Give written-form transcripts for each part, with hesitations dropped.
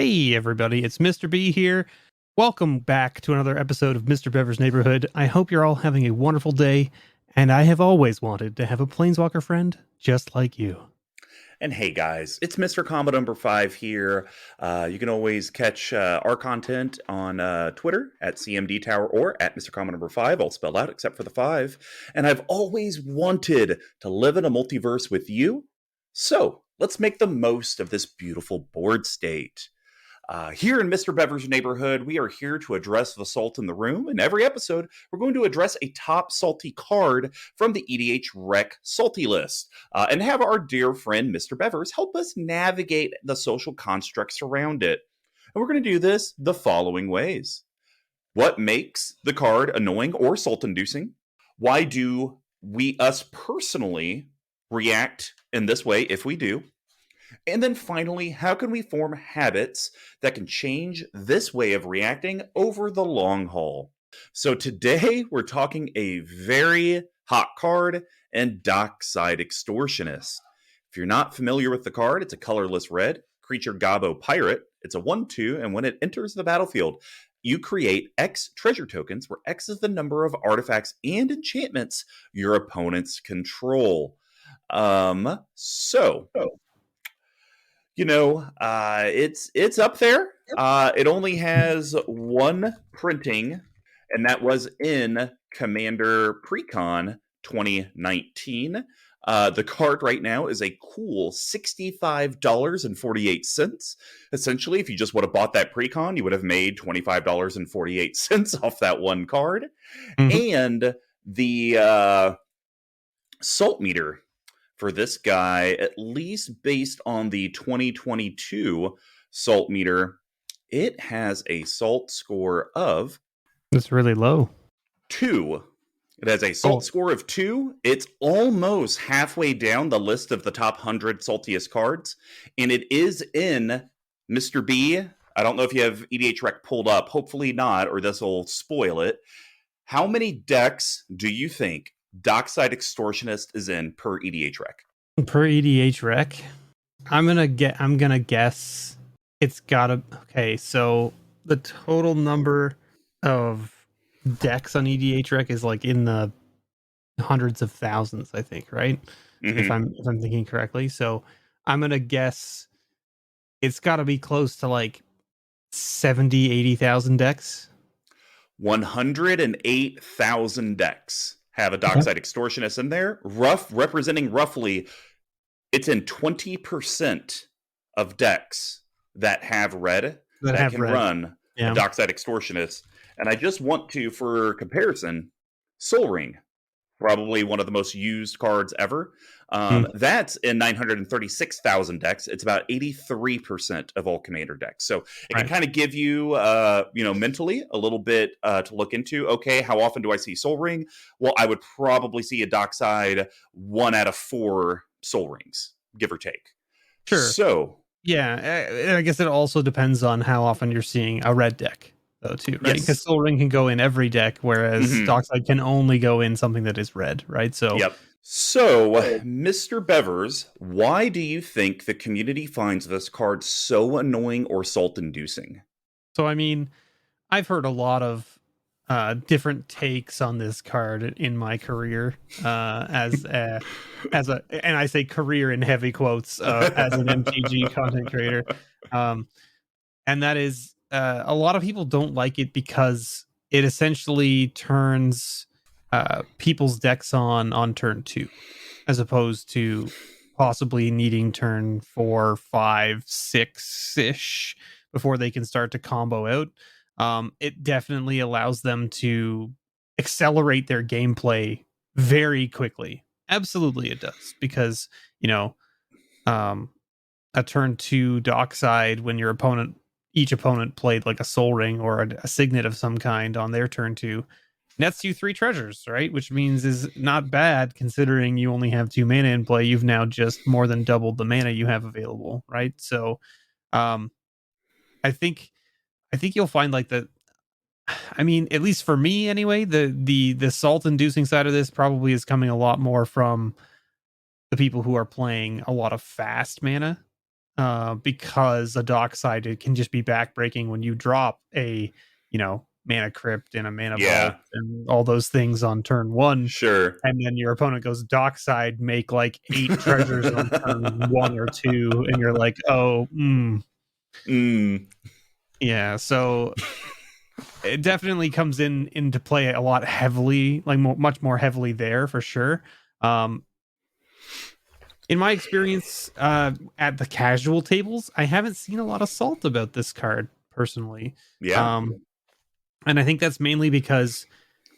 Hey everybody, it's Mr. B here. Welcome back to another episode of MrBevers Neighborhood. I hope you're all having a wonderful day, and I have always wanted to have a Planeswalker friend just like you. And hey guys, it's Mr. Combo number 5 here. You can always catch our content on Twitter at CMDTower or at Mr. Combo number 5, all spelled out except for the 5. And I've always wanted to live in a multiverse with you. So let's make the most of this beautiful board state. Here in MrBevers' neighborhood, we are here to address the salt in the room. In every episode, we're going to address a top salty card from the EDH Rec Salty list and have our dear friend MrBevers help us navigate the social constructs around it. And we're going to do this the following ways. What makes the card annoying or salt-inducing? Why do us personally react in this way if we do? And then finally, how can we form habits that can change this way of reacting over the long haul? So today we're talking a very hot card and Dockside Extortionist. If you're not familiar with the card, it's a colorless red creature Gobbo pirate. It's a 1/2, and when it enters the battlefield, you create X treasure tokens, where X is the number of artifacts and enchantments your opponents control. It's up there. It only has one printing, and that was in Commander Precon 2019. The card right now is a cool $65.48. Essentially, if you just would have bought that Precon, you would have made $25.48 off that one card. Mm-hmm. And the salt meter for this guy, at least based on the 2022 salt meter, it has a salt score of... It's really low. 2. It has a salt score of 2. It's almost halfway down the list of the top 100 saltiest cards. And it is in Mr. B. I don't know if you have EDH Rec pulled up. Hopefully not, or this will spoil it. How many decks do you think Dockside Extortionist is in per EDH Rec? Per EDH Rec, I'm gonna guess it's gotta. Okay, so the total number of decks on EDH Rec is like in the hundreds of thousands, I think, right? Mm-hmm. If I'm thinking correctly. So I'm gonna guess it's gotta be close to like 70,000-80,000 decks. 108,000 decks have a Dockside Extortionist in there, representing roughly, it's in 20% of decks that have red that can run a Dockside Extortionist. And I just want to, for comparison, Sol Ring, probably one of the most used cards ever. That's in 936,000 decks. It's about 83% of all Commander decks. So it can kind of give you, mentally a little bit to look into. Okay, how often do I see Sol Ring? Well, I would probably see a Dockside 1 out of 4 Sol Rings, give or take. Sure. So yeah, I guess it also depends on how often you're seeing a red deck, though, too, right? Because Sol Ring can go in every deck, whereas Dockside can only go in something that is red, right? So, So, MrBevers, why do you think the community finds this card so annoying or salt-inducing? So, I mean, I've heard a lot of different takes on this card in my career as a, and I say career in heavy quotes, as an MTG content creator. And that is, a lot of people don't like it because it essentially turns people's decks on turn 2, as opposed to possibly needing turn 4, 5, 6-ish before they can start to combo out. It definitely allows them to accelerate their gameplay very quickly. Absolutely it does, because a turn 2 Dockside, when each opponent played like a Sol Ring or a Signet of some kind on their turn 2, nets you 3 treasures, right? Which means is not bad considering you only have 2 mana in play. You've now just more than doubled the mana you have available, right? So I think you'll find like that. I mean, at least for me anyway, the salt-inducing side of this probably is coming a lot more from the people who are playing a lot of fast mana. because a Dockside, it can just be backbreaking when you drop a, mana crypt and a mana vault Yeah, and all those things on turn one, sure. and then your opponent goes Dockside, make like 8 treasures on turn 1 or 2, and you're like, oh, Mm. yeah. So it definitely comes into play a lot heavily, like much more heavily there for sure. Um, in my experience, at the casual tables, I haven't seen a lot of salt about this card personally. Yeah. Um, and I think that's mainly because,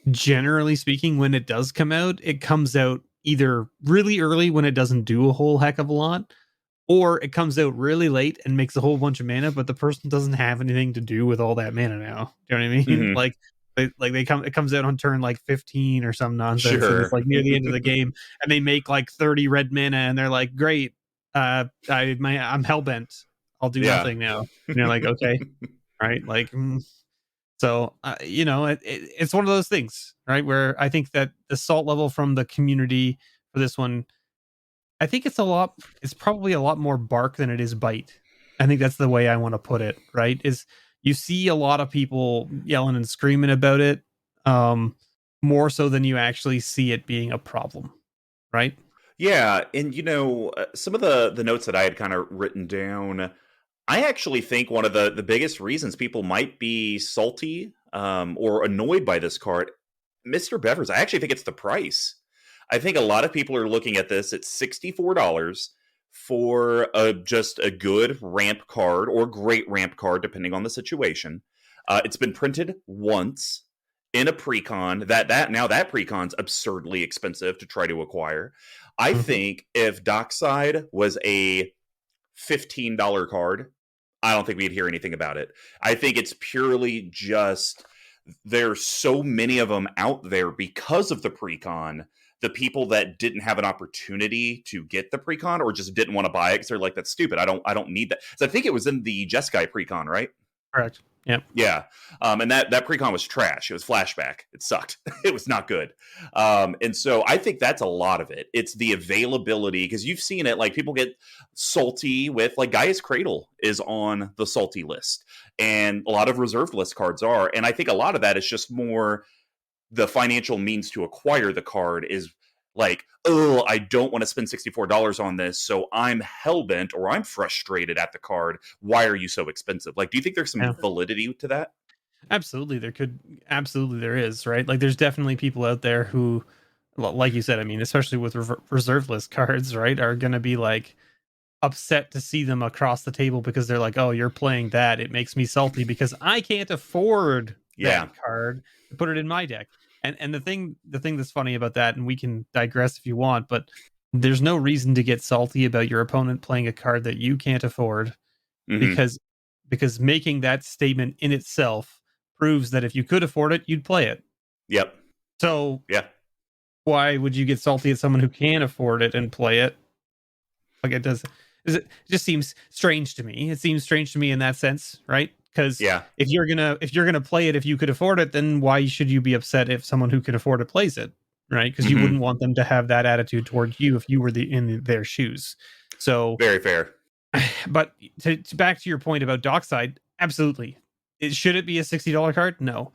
generally speaking, when it does come out, it comes out either really early when it doesn't do a whole heck of a lot, or it comes out really late and makes a whole bunch of mana, but the person doesn't have anything to do with all that mana now. Do you know what I mean? Hmm. It comes out on turn like 15 or some nonsense, and it's Sure. like near the end of the game, and they make like 30 red mana, and they're like, "Great, I'm hellbent. I'll do Yeah. nothing now." And you're like, "Okay, right?" Like, so it's one of those things, right? Where I think that the salt level from the community for this one, I think it's probably a lot more bark than it is bite. I think that's the way I want to put it, right? Is you see a lot of people yelling and screaming about it, um, more so than you actually see it being a problem, right? Yeah, and some of the notes that I had kind of written down, I actually think one of the biggest reasons people might be salty or annoyed by this card, MrBevers, I actually think it's the price. I think a lot of people are looking at this at $64 for just a good ramp card or great ramp card, depending on the situation. It's been printed once in a precon. That precon's absurdly expensive to try to acquire. I Mhm. think if Dockside was a $15 card, I don't think we'd hear anything about it. I think it's purely just there's so many of them out there because of the precon. The people that didn't have an opportunity to get the precon or just didn't want to buy it because they're like, "That's stupid. I don't need that." So I think it was in the Jeskai precon, right? Correct. Yep. Yeah, and that precon was trash. It was flashback. It sucked. It was not good. And so I think that's a lot of it. It's the availability because you've seen it. Like people get salty with like Gaia's Cradle is on the salty list, and a lot of reserved list cards are. And I think a lot of that is just more the financial means to acquire the card is like, oh, I don't want to spend $64 on this, so I'm hellbent or I'm frustrated at the card. Why are you so expensive? Like, do you think there's some Yeah. validity to that? Absolutely, absolutely there is, right? Like, there's definitely people out there who, like you said, I mean, especially with reserve list cards, right, are going to be like upset to see them across the table because they're like, "Oh, you're playing that. It makes me salty because I can't afford that Yeah. card to put it in my deck." And the thing that's funny about that, and we can digress if you want, but there's no reason to get salty about your opponent playing a card that you can't afford, Hmm. because making that statement in itself proves that if you could afford it, you'd play it. Yep. So Yeah. why would you get salty at someone who can afford it and play it? Like, it just seems strange to me. It seems strange to me in that sense, right? Because Yeah. if you're gonna play it if you could afford it, then why should you be upset if someone who can afford it plays it, right? Because you wouldn't Hmm. want them to have that attitude towards you if you were in their shoes. So, Very fair. but back to your point about Dockside, absolutely. Should it be a $60 card? No.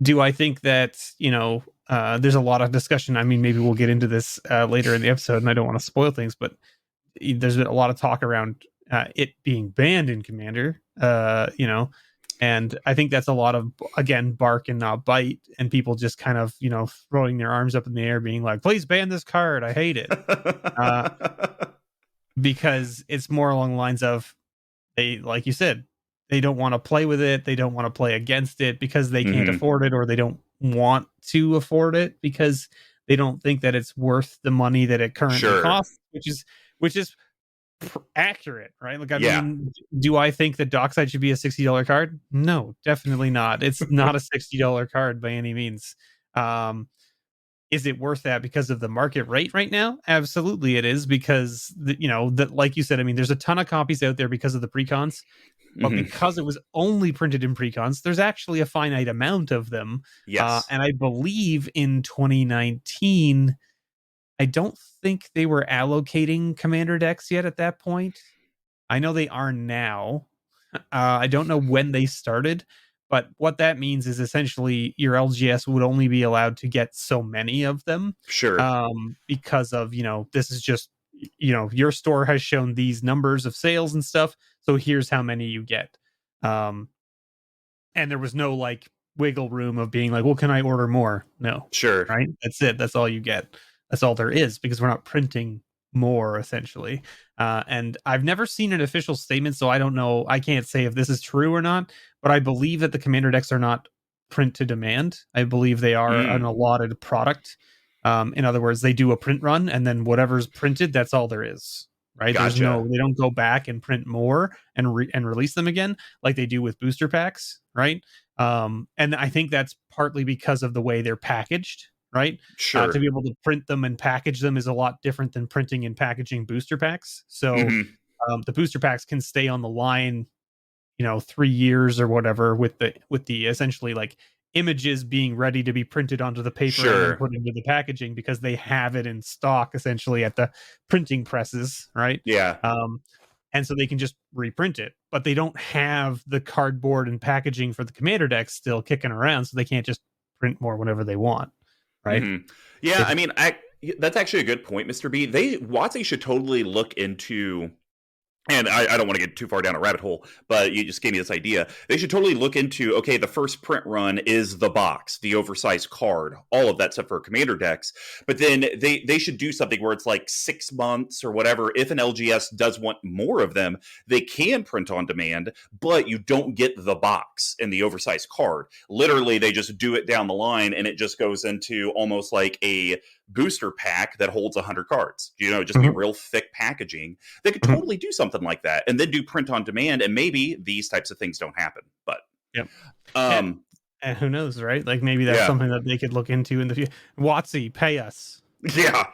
Do I think that there's a lot of discussion? I mean, maybe we'll get into this later in the episode, and I don't want to spoil things, but there's been a lot of talk around it being banned in Commander, and I think that's a lot of, again, bark and not bite, and people just kind of throwing their arms up in the air, being like, "Please ban this card. I hate it," uh, because it's more along the lines of, they, like you said, they don't want to play with it, they don't want to play against it because they can't Hmm. afford it, or they don't want to afford it because they don't think that it's worth the money that it currently Sure. costs, which is accurate, right? Like, I Yeah. mean, do I think that Dockside should be a $60 card? No, definitely not. It's not a $60 card by any means. Um, is it worth that because of the market rate right now? Absolutely, it is, because that, like you said, I mean, there's a ton of copies out there because of the precons, but Hmm. because it was only printed in precons, there's actually a finite amount of them. Yes. And I believe in 2019, I don't think they were allocating commander decks yet at that point. I know they are now. I don't know when they started, but what that means is essentially your LGS would only be allowed to get so many of them, Sure. because of, this is just, your store has shown these numbers of sales and stuff, so here's how many you get. Um, and there was no like wiggle room of being like, well, can I order more? No, Sure. right? That's it. That's all you get. That's all there is, because we're not printing more essentially. And I've never seen an official statement, so I don't know. I can't say if this is true or not, but I believe that the commander decks are not print to demand. I believe they are an Mm, allotted product. In other words, they do a print run, and then whatever's printed, that's all there is. Right? gotcha. They don't go back and print more and and release them again like they do with booster packs, right? And I think that's partly because of the way they're packaged, right? To Sure. be able to print them and package them is a lot different than printing and packaging booster packs. So Hmm. the booster packs can stay on the line, 3 years or whatever, with the essentially like images being ready to be printed onto the paper and then Sure. put into the packaging, because they have it in stock essentially at the printing presses, right? Yeah. um, and so they can just reprint it, but they don't have the cardboard and packaging for the commander decks still kicking around, so they can't just print more whenever they want, right? Hmm. Yeah. They, I mean, that's actually a good point, Mr. B. WotC should totally look into, and I don't want to get too far down a rabbit hole, but you just gave me this idea. They should totally look into, okay, the first print run is the box, the oversized card, all of that stuff for commander decks. But then they should do something where it's like 6 months or whatever. If an LGS does want more of them, they can print on demand, but you don't get the box and the oversized card. Literally, they just do it down the line, and it just goes into almost like a booster pack that holds 100 cards. Just be Mhm, real thick packaging. They could mhm. totally do something like that and then do print on demand, and maybe these types of things don't happen. But Yep. And, um and who knows, right? Like maybe that's yeah. something that they could look into in the future. WotC, pay us. Yeah.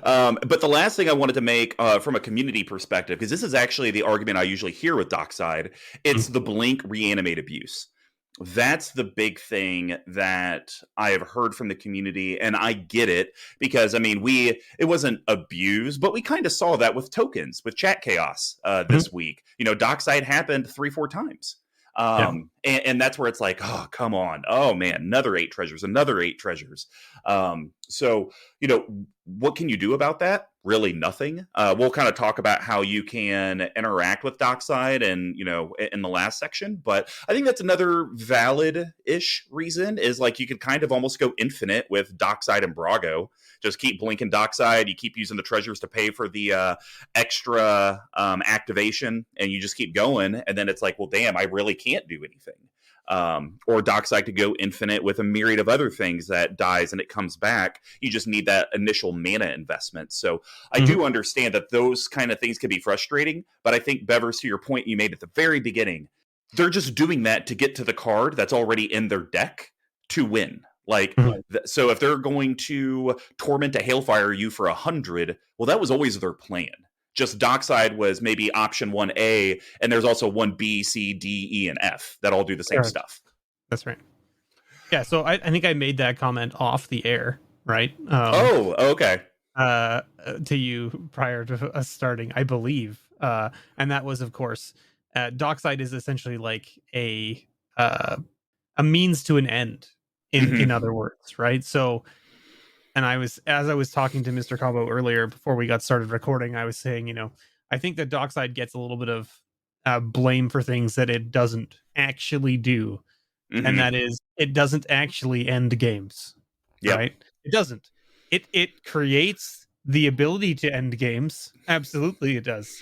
But the last thing I wanted to make, from a community perspective, because this is actually the argument I usually hear with Dockside, Mm, it's the blink reanimate abuse. That's the big thing that I have heard from the community, and I get it because I mean, it wasn't abused, but we kind of saw that with tokens with chat chaos mhm. this week. Dockside happened 3-4 times. Yeah. And that's where it's like, oh, come on. Oh, man, another 8 treasures, another 8 treasures. So, what can you do about that? Really nothing. We'll kind of talk about how you can interact with Dockside and, in the last section. But I think that's another valid-ish reason is like you could kind of almost go infinite with Dockside and Brago. Just keep blinking Dockside. You keep using the treasures to pay for the extra activation, and you just keep going. And then it's like, well, damn, I really can't do anything. Or Dockside could go infinite with a myriad of other things that dies and it comes back. You just need that initial mana investment. So I Mhm. do understand that those kind of things can be frustrating, but I think, Bevers, to your point you made at the very beginning, they're just doing that to get to the card that's already in their deck to win. Like, Mhm. so if they're going to torment a hailfire you for 100, well, that was always their plan. Just Dockside was maybe option 1A, and there's also 1B, C, D, E, and F that all do the same Correct. stuff. That's right. Yeah. So I think I made that comment off the air, right? Oh, okay. To you prior to us starting, I believe. And that was, of course, Dockside is essentially like uh, a means to an end. In Hmm. other words, right? So, and as I was talking to Mr. Combo earlier before we got started recording, I was saying, I think that Dockside gets a little bit of blame for things that it doesn't actually do, and Hmm. that is, it doesn't actually end games, Yep. right? It doesn't. It creates the ability to end games. Absolutely, it does.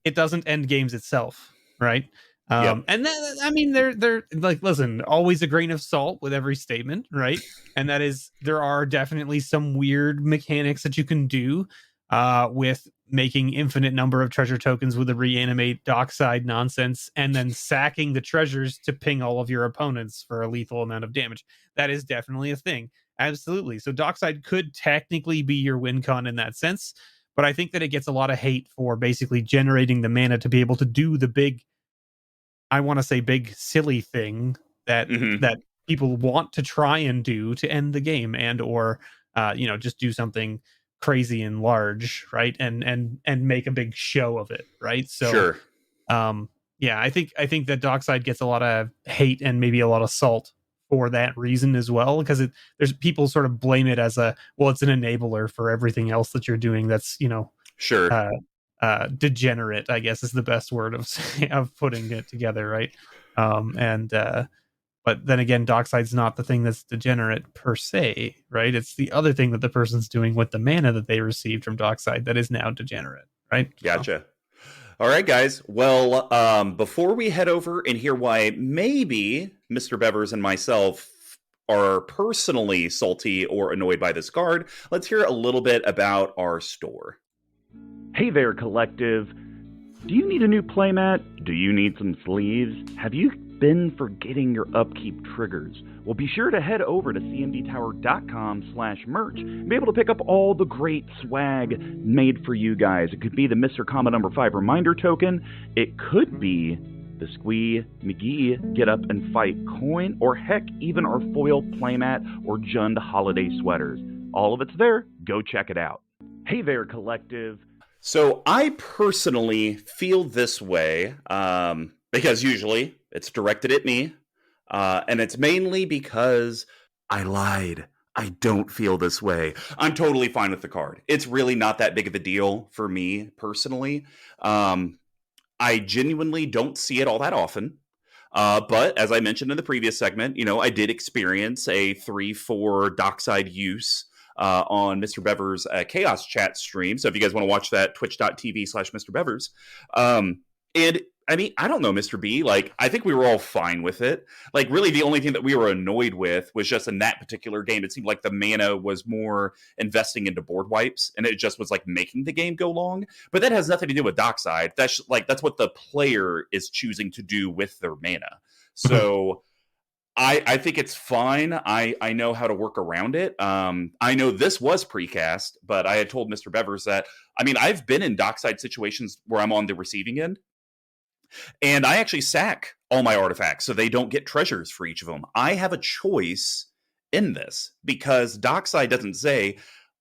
It doesn't end games itself, right? Yep. And that, I mean, they're like, listen, always a grain of salt with every statement, right? And that is, there are definitely some weird mechanics that you can do with making infinite number of treasure tokens with a reanimate Dockside nonsense, and then sacking the treasures to ping all of your opponents for a lethal amount of damage. That is definitely a thing. Absolutely. So Dockside could technically be your win con in that sense, but I think that it gets a lot of hate for basically generating the mana to be able to do the big, I want to say big silly thing that Hmm. that people want to try and do to end the game, and or just do something crazy and large, right? And make a big show of it, right? So Sure. yeah, I think that Dockside gets a lot of hate and maybe a lot of salt for that reason as well, because there's people sort of blame it as it's an enabler for everything else that you're doing that's, Sure. uh degenerate, I guess is the best word of putting it together, right? And but then again, Dockside's not the thing that's degenerate per se, right? It's the other thing that the person's doing with the mana that they received from Dockside that is now degenerate, right? Gotcha. All right, guys. Well, before we head over and hear why maybe MrBevers and myself are personally salty or annoyed by this card, let's hear a little bit about our store. Hey there, Collective. Do you need a new playmat? Do you need some sleeves? Have you been forgetting your upkeep triggers? Well, be sure to head over to cmdtower.com/merch and be able to pick up all the great swag made for you guys. It could be the Mr. Comma number 5 reminder token. It could be the Squee McGee Get Up and Fight coin, or heck, even our foil playmat or Jund holiday sweaters. All of it's there. Go check it out. Hey there, Collective. So I personally feel this way because usually it's directed at me, and it's mainly because I lied. I don't feel this way. I'm totally fine with the card. It's really not that big of a deal for me personally. I genuinely don't see it all that often. But as I mentioned in the previous segment, I did experience a 3-4 Dockside use on MrBevers' Chaos Chat stream. So if you guys want to watch that, twitch.tv/MrBevers. And I mean, I don't know, Mr. B. Like, I think we were all fine with it. Like, really, the only thing that we were annoyed with was just in that particular game, it seemed like the mana was more investing into board wipes, and it just was like making the game go long. But that has nothing to do with Dockside. That's what the player is choosing to do with their mana. So I think it's fine. I know how to work around it. I know this was precast, but I had told MrBevers that, I mean, I've been in Dockside situations where I'm on the receiving end, and I actually sack all my artifacts so they don't get treasures for each of them. I have a choice in this because Dockside doesn't say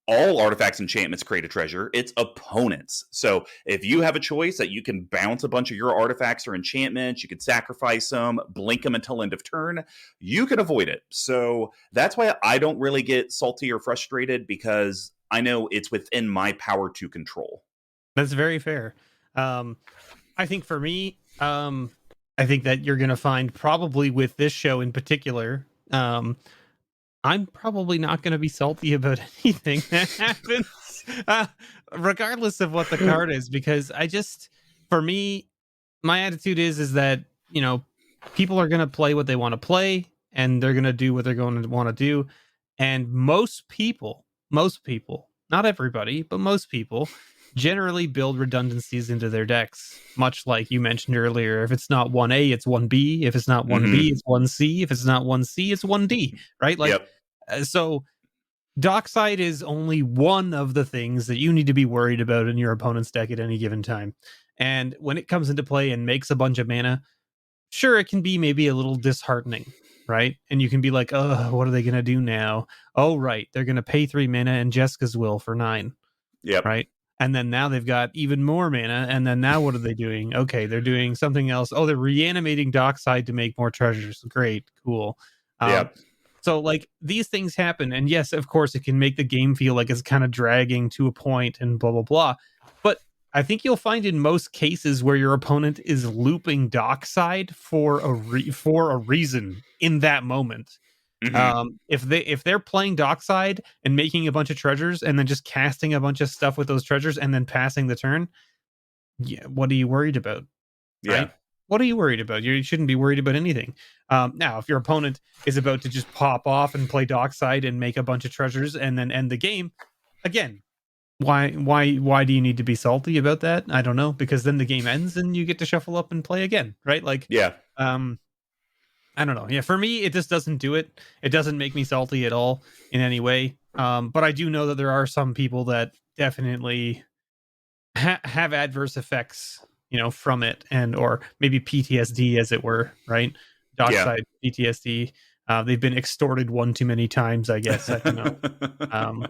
all artifacts and enchantments create a treasure. It's opponents. So if you have a choice that you can bounce a bunch of your artifacts or enchantments, you can sacrifice them, blink them until end of turn, you can avoid it. So that's why I don't really get salty or frustrated, because I know it's within my power to control. That's very fair. I think for me, I think that you're going to find probably with this show in particular, I'm probably not going to be salty about anything that happens, regardless of what the card is, because for me, my attitude is that, people are going to play what they want to play, and they're going to do what they're going to want to do. And most people, not everybody, but most people generally build redundancies into their decks, much like you mentioned earlier. If it's not 1A, it's 1B. If it's not 1B, it's 1C. If it's not 1C, it's 1D, right? Like, yep. So Dockside is only one of the things that you need to be worried about in your opponent's deck at any given time. And when it comes into play and makes a bunch of mana, sure, it can be maybe a little disheartening, right? And you can be like, oh, what are they going to do now? Oh, right. They're going to pay 3 mana and Jessica's Will for 9. Yep. Right. And then now they've got even more mana. And then now what are they doing? Okay, they're doing something else. Oh, they're reanimating Dockside to make more treasures. Great. Cool. Yep. So, like, these things happen. And yes, of course, it can make the game feel like it's kind of dragging to a point and blah, blah, blah. But I think you'll find in most cases where your opponent is looping Dockside for a reason in that moment. Mm-hmm. If they're playing Dockside and making a bunch of treasures and then just casting a bunch of stuff with those treasures and then passing the turn, yeah, what are you worried about? Yeah. Right? What are you worried about? You shouldn't be worried about anything. Now, if your opponent is about to just pop off and play Dockside and make a bunch of treasures and then end the game, again, why do you need to be salty about that? I don't know, because then the game ends and you get to shuffle up and play again, right? Like, yeah. I don't know. Yeah, for me, it just doesn't do it. It doesn't make me salty at all in any way. But I do know that there are some people that definitely have adverse effects, from it, and or maybe PTSD, as it were, right? Dockside PTSD. They've been extorted one too many times, I guess. I don't know.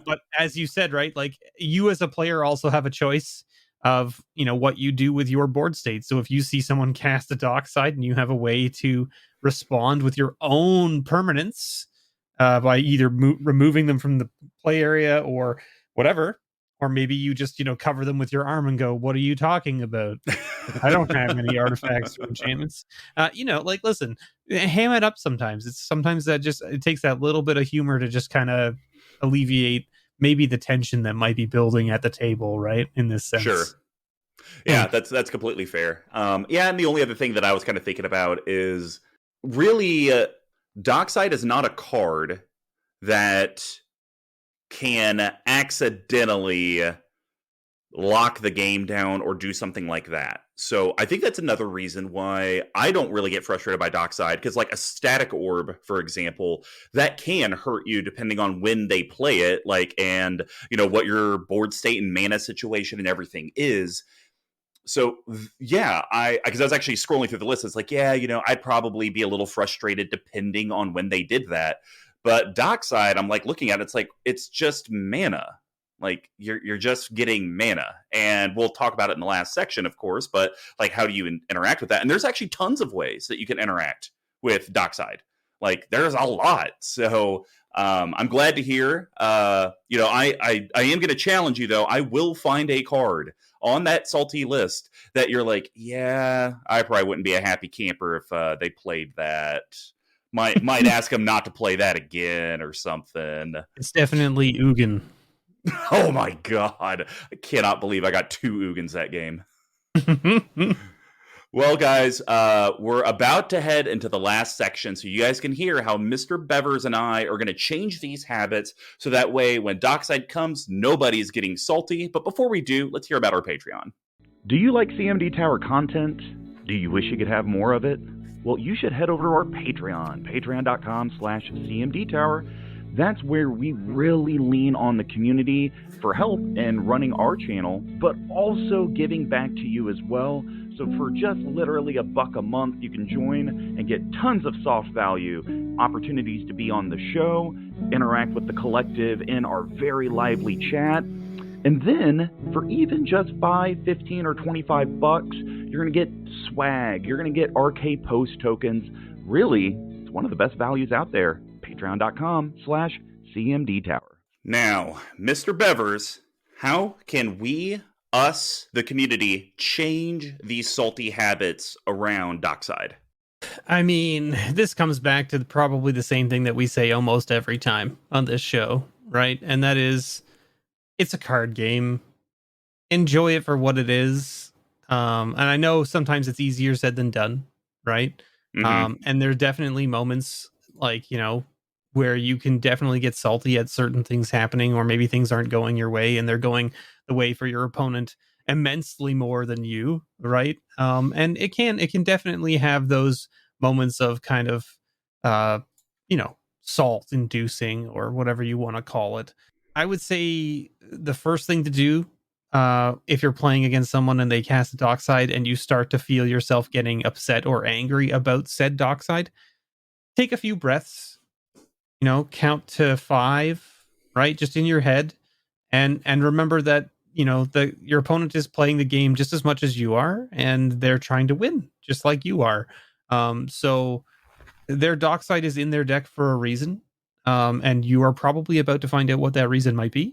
But as you said, right, like you as a player also have a choice of, what you do with your board state. So if you see someone cast a Dockside and you have a way to respond with your own permanents by either removing them from the play area or whatever, or maybe you just, cover them with your arm and go, what are you talking about? I don't have any artifacts or enchantments. Like, listen, ham it up sometimes. It's sometimes that it takes that little bit of humor to just kind of alleviate maybe the tension that might be building at the table, right? In this sense. Sure. Yeah, that's completely fair. Yeah, and the only other thing that I was kind of thinking about is really Dockside is not a card that can accidentally lock the game down or do something like that. So I think that's another reason why I don't really get frustrated by Dockside, because like a static orb, for example, that can hurt you depending on when they play it, like, and what your board state and mana situation and everything is. So yeah, because I was actually scrolling through the list, it's like, yeah, I'd probably be a little frustrated depending on when they did that. But Dockside, I'm like looking at it, it's like it's just mana. Like you're just getting mana, and we'll talk about it in the last section, of course. But like, how do you interact with that? And there's actually tons of ways that you can interact with Dockside. Like there's a lot. So I'm glad to hear. I am going to challenge you though. I will find a card on that salty list that you're like, yeah, I probably wouldn't be a happy camper if they played that. Might ask them not to play that again or something. It's definitely Ugin. Oh my god. I cannot believe I got 2 Ugins that game. Well, guys, we're about to head into the last section, so you guys can hear how Mr. Bevers and I are going to change these habits, so that way when Dockside comes, nobody's getting salty. But before we do, let's hear about our Patreon. Do you like CMD Tower content? Do you wish you could have more of it? Well, you should head over to our Patreon, patreon.com/CMDTower. That's where we really lean on the community for help in running our channel, but also giving back to you as well. So for just literally $1 a month, you can join and get tons of soft value, opportunities to be on the show, interact with the collective in our very lively chat. And then for even just $5, $15, or $25, you're going to get swag. You're going to get RK Post tokens. Really, it's one of the best values out there. Patreon.com/CMDTower. Now, Mr. Bevers, how can we, us, the community, change these salty habits around Dockside? I mean, this comes back to probably the same thing that we say almost every time on this show, right? And that is, it's a card game. Enjoy it for what it is. And I know sometimes it's easier said than done, right? Mm-hmm. And there are definitely moments like, where you can definitely get salty at certain things happening, or maybe things aren't going your way and they're going the way for your opponent immensely more than you, right? And it can definitely have those moments of kind of salt inducing, or whatever you want to call it. I would say the first thing to do, if you're playing against someone and they cast a Dockside and you start to feel yourself getting upset or angry about said Dockside, take a few breaths, count to 5, right? Just in your head, and remember that, your opponent is playing the game just as much as you are, and they're trying to win just like you are. So their Dockside is in their deck for a reason. And you are probably about to find out what that reason might be.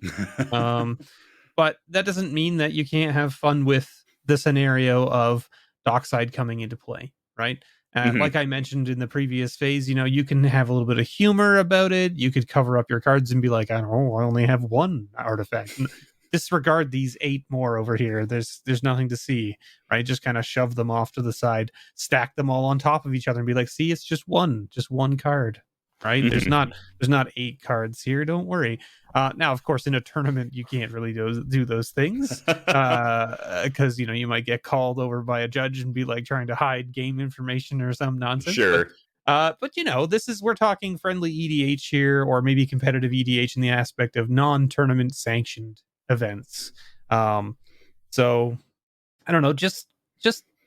But that doesn't mean that you can't have fun with the scenario of Dockside coming into play, right? Like I mentioned in the previous phase, you can have a little bit of humor about it. You could cover up your cards and be like, I don't know, I only have 1 artifact. Disregard these 8 more over here. There's nothing to see, right? Just kind of shove them off to the side, stack them all on top of each other and be like, see, it's just one card, right? There's not 8 cards here. Don't worry. Now, of course, in a tournament, you can't really do those things because you might get called over by a judge and be like trying to hide game information or some nonsense. Sure. But we're talking friendly EDH here, or maybe competitive EDH in the aspect of non-tournament sanctioned events. So I don't know. Just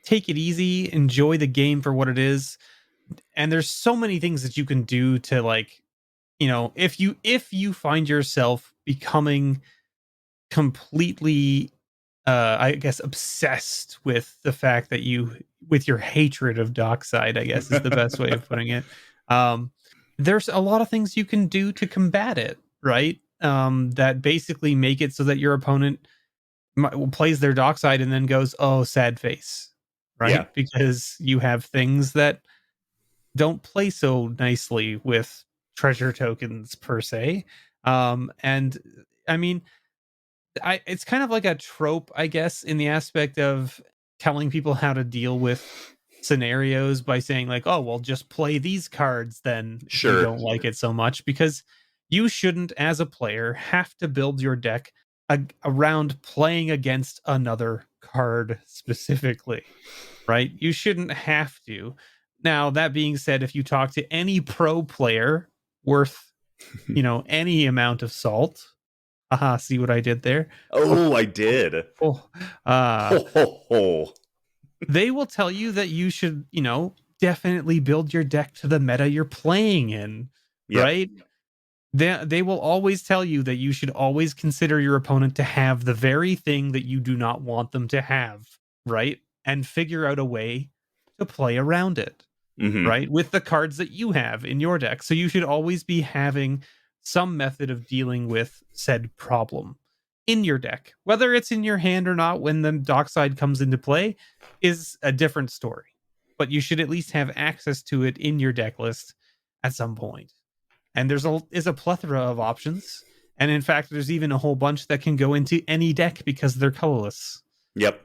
take it easy. Enjoy the game for what it is. And there's so many things that you can do to, like, if you find yourself becoming completely I guess obsessed with the fact that with your hatred of Dockside, I guess is the best way of putting it. Um there's a lot of things you can do to combat it, right? That basically make it so that your opponent plays their Dockside and then goes, "Oh, sad face." Yeah. Right? Because you have things that don't play so nicely with treasure tokens per se. And I mean, it's kind of like a trope, I guess, in the aspect of telling people how to deal with scenarios by saying like, "Oh, well, just play these cards then if you Sure. don't like it so much," because you shouldn't, as a player, have to build your deck around playing against another card specifically, right? You shouldn't have to. Now, that being said, if you talk to any pro player worth, any amount of salt, aha, see what I did there? Oh, I did. Oh, uh, Ho, ho, ho. they will tell you that you should, definitely build your deck to the meta you're playing in, Yep. right? They will always tell you that you should always consider your opponent to have the very thing that you do not want them to have, right? And figure out a way to play around it, Mm-hmm. right? With the cards that you have in your deck. So you should always be having some method of dealing with said problem in your deck. Whether it's in your hand or not when the Dockside comes into play is a different story. But you should at least have access to it in your deck list at some point. And there's a plethora of options. And in fact, there's even a whole bunch that can go into any deck because they're colorless. Yep.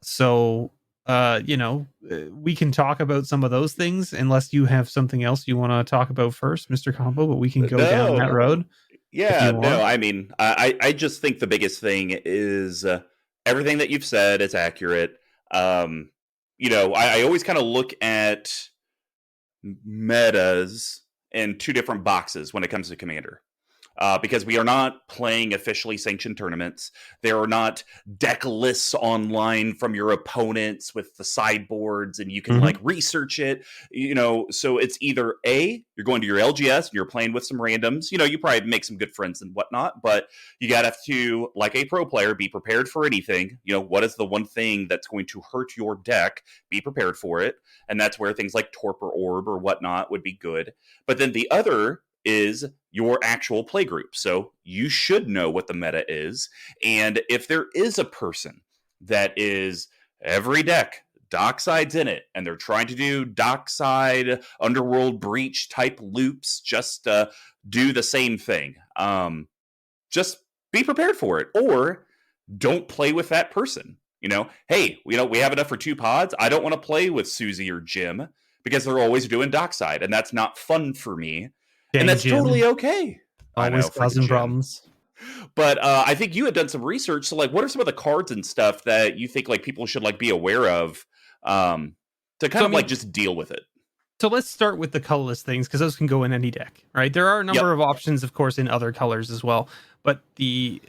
So we can talk about some of those things unless you have something else you want to talk about first, Mr. Combo, but we can go down that road. Yeah, if you want. I mean, I just think the biggest thing is everything that you've said is accurate. I always kind of look at metas in two different boxes when it comes to Commander. Because we are not playing officially sanctioned tournaments. There are not deck lists online from your opponents with the sideboards, and you can like research it. So it's either A, you're going to your LGS and you're playing with some randoms. You probably make some good friends and whatnot, but you got to, like a pro player, be prepared for anything. What is the one thing that's going to hurt your deck? Be prepared for it, and that's where things like Torpor Orb or whatnot would be good. But then the other is your actual play group. So you should know what the meta is. And if there is a person that is every deck, Dockside's in it, and they're trying to do Dockside, Underworld Breach type loops, just do the same thing. Just be prepared for it, or don't play with that person. Hey, we have enough for 2 pods. I don't want to play with Susie or Jim because they're always doing Dockside, and that's not fun for me. And that's Jim. Totally okay. Always causing problems. But I think you had done some research. So, like, what are some of the cards and stuff that you think like people should like be aware of to kind of like just deal with it? So let's start with the colorless things because those can go in any deck, right? There are a number of options, of course, in other colors as well, but the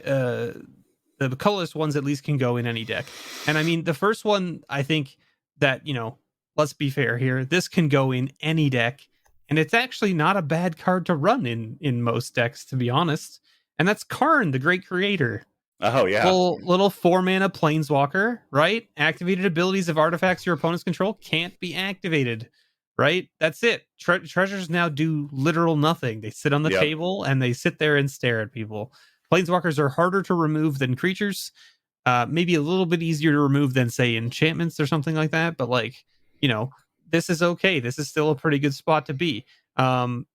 colorless ones at least can go in any deck. And I mean, the first one, I think that let's be fair here. This can go in any deck. And it's actually not a bad card to run in most decks, to be honest. And that's Karn, the Great Creator. Oh, yeah. Little 4-mana Planeswalker, right? Activated abilities of artifacts your opponents control can't be activated, right? That's it. Treasures now do literal nothing. They sit on the table and they sit there and stare at people. Planeswalkers are harder to remove than creatures. Maybe a little bit easier to remove than, say, enchantments or something like that. But, this is okay. This is still a pretty good spot to be. And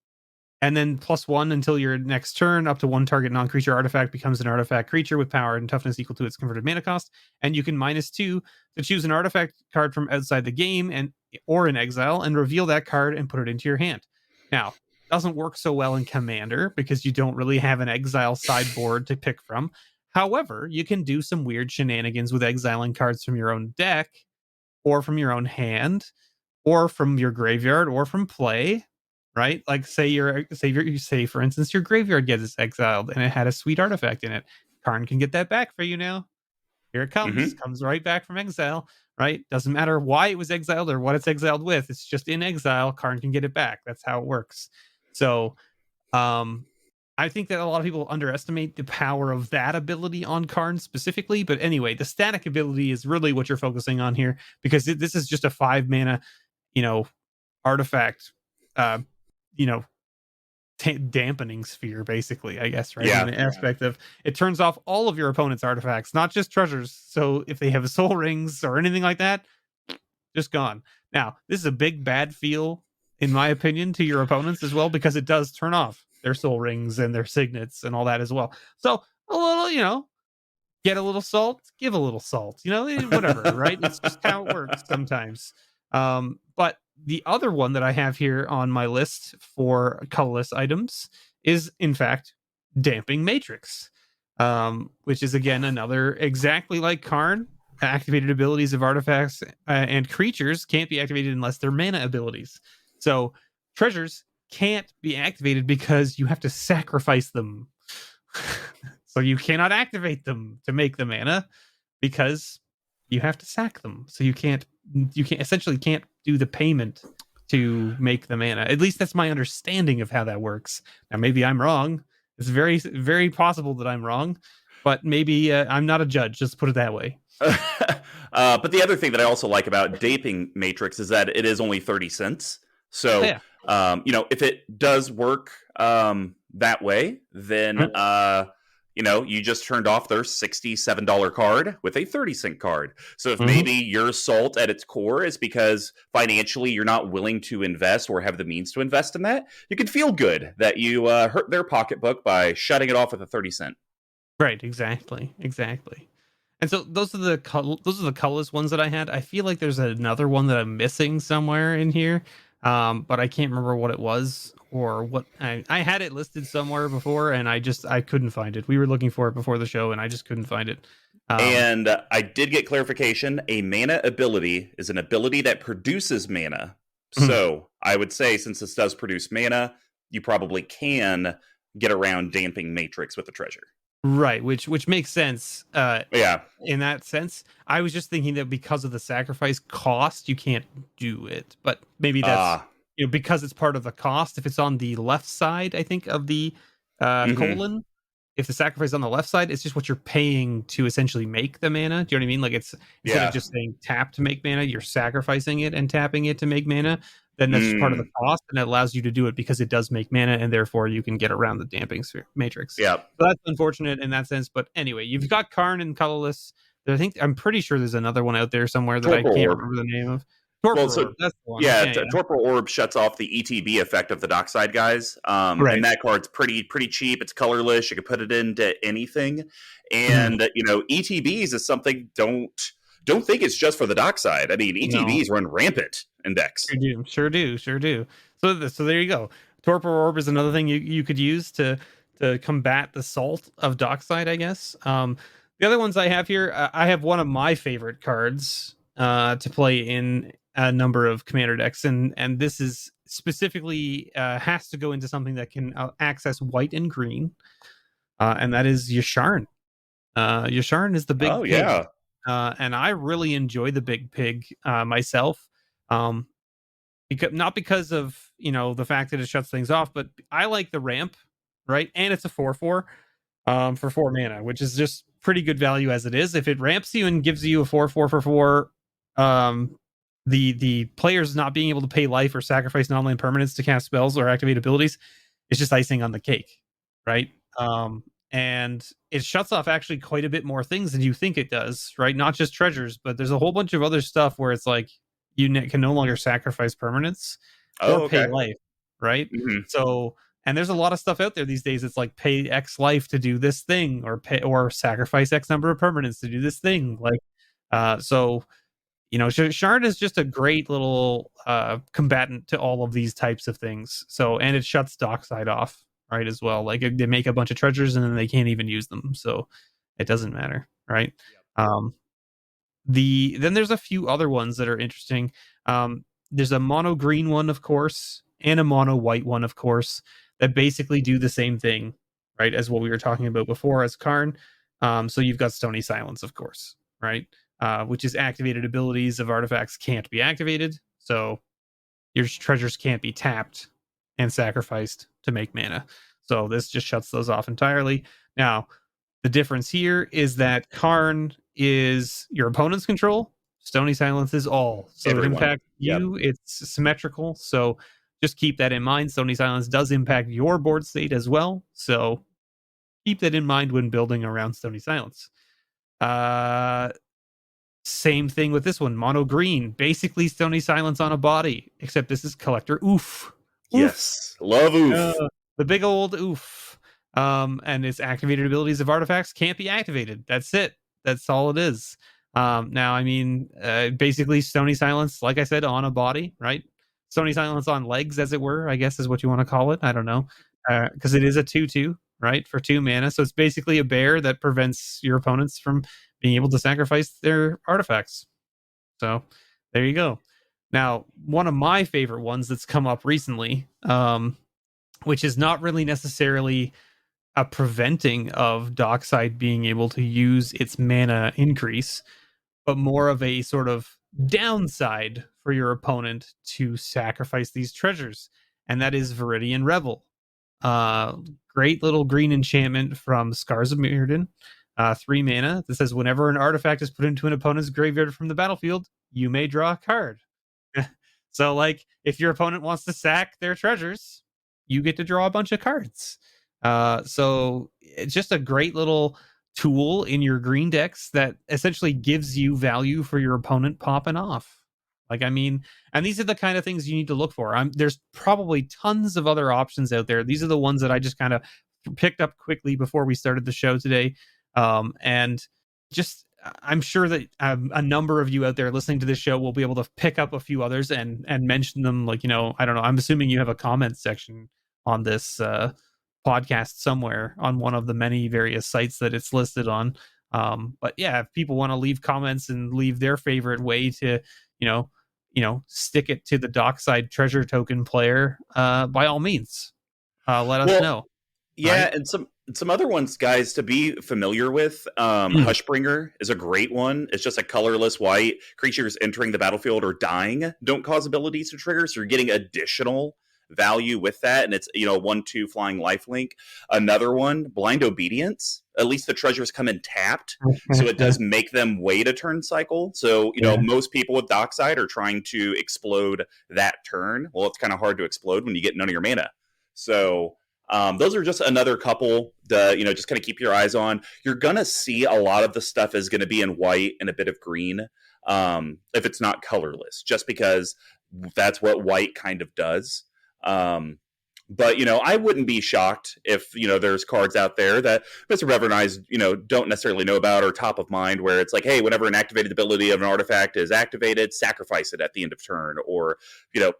then +1 until your next turn, up to 1 target non-creature artifact becomes an artifact creature with power and toughness equal to its converted mana cost. And you can -2 to choose an artifact card from outside the game or in exile and reveal that card and put it into your hand. Now, it doesn't work so well in Commander because you don't really have an exile sideboard to pick from. However, you can do some weird shenanigans with exiling cards from your own deck or from your own hand, or from your graveyard, or from play, right? Like say for instance your graveyard gets exiled and it had a sweet artifact in it. Karn can get that back for you now. Here it comes. Mm-hmm. Comes right back from exile, right? Doesn't matter why it was exiled or what it's exiled with. It's just in exile. Karn can get it back. That's how it works. So, I think that a lot of people underestimate the power of that ability on Karn specifically. But anyway, the static ability is really what you're focusing on here, because this is just a 5 mana, you know, artifact, uh, you know, dampening sphere, basically, I guess, right? In Yeah. the aspect of, it turns off all of your opponent's artifacts, not just treasures. So if they have soul rings or anything like that, just gone. Now, this is a big bad feel, in my opinion, to your opponents as well, because it does turn off their soul rings and their signets and all that as well. So a little, get a little salt, give a little salt, whatever, right? It's just how it works sometimes. But the other one that I have here on my list for colorless items is, in fact, Damping Matrix, which is, again, another exactly like Karn. Activated abilities of artifacts and creatures can't be activated unless they're mana abilities. So treasures can't be activated because you have to sacrifice them. So you cannot activate them to make the mana because you have to sack them. So you essentially can't do the payment to make the mana. At least that's my understanding of how that works. Now, maybe I'm wrong. It's very, very possible that I'm wrong, but maybe I'm not a judge. Just put it that way. But the other thing that I also like about Damping Matrix is that it is only 30 cents. So, if it does work that way, then, you just turned off their $67 card with a 30-cent card. So if maybe your salt at its core is because financially you're not willing to invest or have the means to invest in that, you can feel good that you hurt their pocketbook by shutting it off with a 30-cent. Right, exactly. And so those are the colorless ones that I had. I feel like there's another one that I'm missing somewhere in here, but I can't remember what it was or what. I had it listed somewhere before, and I couldn't find it. We were looking for it before the show, and I just couldn't find it. And I did get clarification. A mana ability is an ability that produces mana. So I would say, since this does produce mana, you probably can get around Damping Matrix with the treasure. Right, which makes sense. Yeah. In that sense, I was just thinking that because of the sacrifice cost, you can't do it. But maybe that's because it's part of the cost. If it's on the left side, I think, of the colon, if the sacrifice is on the left side, it's just what you're paying to essentially make the mana. Do you know what I mean? Like, it's instead of just saying tap to make mana, you're sacrificing it and tapping it to make mana. Then that's just part of the cost, and it allows you to do it because it does make mana, and therefore you can get around the damping matrix. Yeah, so that's unfortunate in that sense. But anyway, you've got Karn and colorless. I'm pretty sure there's another one out there somewhere that I can't remember the name of. Torpor Orb, that's the one. Torpor Orb shuts off the ETB effect of the Dockside guys. And that card's pretty cheap. It's colorless. You can put it into anything. And ETBs is something don't think it's just for the Dockside. I mean, ETBs run rampant in decks. Sure do. So there you go. Torpor Orb is another thing you could use to combat the salt of Dockside, I guess. The other ones I have here, I have one of my favorite cards to play in a number of commander decks, and this is specifically has to go into something that can access white and green, and that is Yasharn. Yasharn is the big pig. Yeah. And I really enjoy the big pig myself. Not because of the fact that it shuts things off, but I like the ramp, right? And it's a 4/4 for 4 mana, which is just pretty good value as it is. If it ramps you and gives you a 4/4 for 4, the players not being able to pay life or sacrifice non-land permanents to cast spells or activate abilities is just icing on the cake, right? And it shuts off actually quite a bit more things than you think it does, right? Not just treasures, but there's a whole bunch of other stuff where it's like you can no longer sacrifice permanents or pay life, right? So, and there's a lot of stuff out there these days. It's like pay X life to do this thing, or sacrifice X number of permanents to do this thing. Like, Shard is just a great little combatant to all of these types of things. So, and it shuts Dockside off, right, as well. Like, they make a bunch of treasures and then they can't even use them, so it doesn't matter, right? Then there's a few other ones that are interesting. There's a mono green one, of course, and a mono white one, of course, that basically do the same thing, right, as what we were talking about before as Karn. So you've got Stony Silence, of course, right? Which is activated abilities of artifacts can't be activated. So your treasures can't be tapped and sacrificed to make mana. So this just shuts those off entirely. Now, the difference here is that Karn is your opponent's control. Stony Silence is all. So it impacts you. It's symmetrical. So just keep that in mind. Stony Silence does impact your board state as well. So keep that in mind when building around Stony Silence. Same thing with this one. Mono green. Basically Stony Silence on a body. Except this is Collector Oof. Yes. Love Oof. The big old Oof. And its activated abilities of artifacts can't be activated. That's it. That's all it is. Now, I mean, basically Stony Silence, like I said, on a body, right? Stony Silence on legs, as it were, I guess is what you want to call it. I don't know. Because it is a 2/2, right? For 2 mana. So it's basically a bear that prevents your opponents from being able to sacrifice their artifacts. So there you go. Now, one of my favorite ones that's come up recently, which is not really necessarily a preventing of Dockside being able to use its mana increase, but more of a sort of downside for your opponent to sacrifice these treasures, and that is Viridian Revel. Great little green enchantment from Scars of Mirrodin. 3 mana that says whenever an artifact is put into an opponent's graveyard from the battlefield, you may draw a card. So, like, if your opponent wants to sack their treasures, you get to draw a bunch of cards. So it's just a great little tool in your green decks that essentially gives you value for your opponent popping off. Like, I mean, and these are the kind of things you need to look for. There's probably tons of other options out there. These are the ones that I just kind of picked up quickly before we started the show today. And just, I'm sure that a number of you out there listening to this show will be able to pick up a few others and mention them. Like, you know, I don't know. I'm assuming you have a comment section on this podcast somewhere on one of the many various sites that it's listed on. But yeah, if people want to leave comments and leave their favorite way to, you know, stick it to the Dockside treasure token player, by all means, let us know. Yeah, right? And some other ones, guys, to be familiar with. Hushbringer is a great one. It's just a colorless white. Creatures entering the battlefield or dying don't cause abilities to trigger, so you're getting additional value with that, and it's, you know, 1/2 flying lifelink. Another one, Blind Obedience. At least the treasures come in tapped, so it does make them wait a turn cycle. So, you know, most people with Dockside are trying to explode that turn. Well, it's kind of hard to explode when you get none of your mana. So those are just another couple to, you know, just kind of keep your eyes on. You're gonna see a lot of the stuff is going to be in white and a bit of green, if it's not colorless, just because that's what white kind of does. But, you know, I wouldn't be shocked if, you know, there's cards out there that MrBevers and I, you know, don't necessarily know about or top of mind, where it's like, hey, whenever an activated ability of an artifact is activated, sacrifice it at the end of turn, or, you know,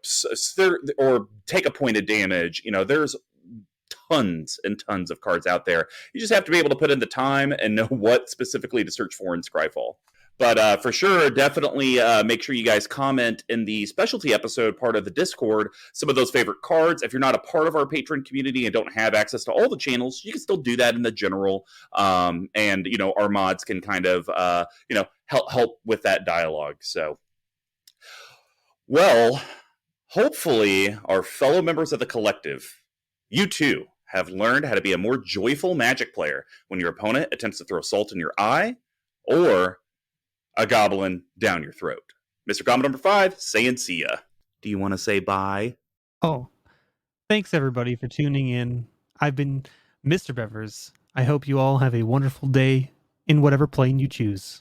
or take a point of damage. You know, there's tons and tons of cards out there. You just have to be able to put in the time and know what specifically to search for in Scryfall. But for sure, definitely make sure you guys comment in the specialty episode part of the Discord some of those favorite cards. If you're not a part of our patron community and don't have access to all the channels, you can still do that in the general. And, you know, our mods can kind of, you know, help with that dialogue. So, well, hopefully our fellow members of the collective, you too, have learned how to be a more joyful Magic player when your opponent attempts to throw salt in your eye or a goblin down your throat. Mr. Comment number 5, saying see ya. Do you want to say bye? Oh, thanks everybody for tuning in. I've been MrBevers. I hope you all have a wonderful day in whatever plane you choose.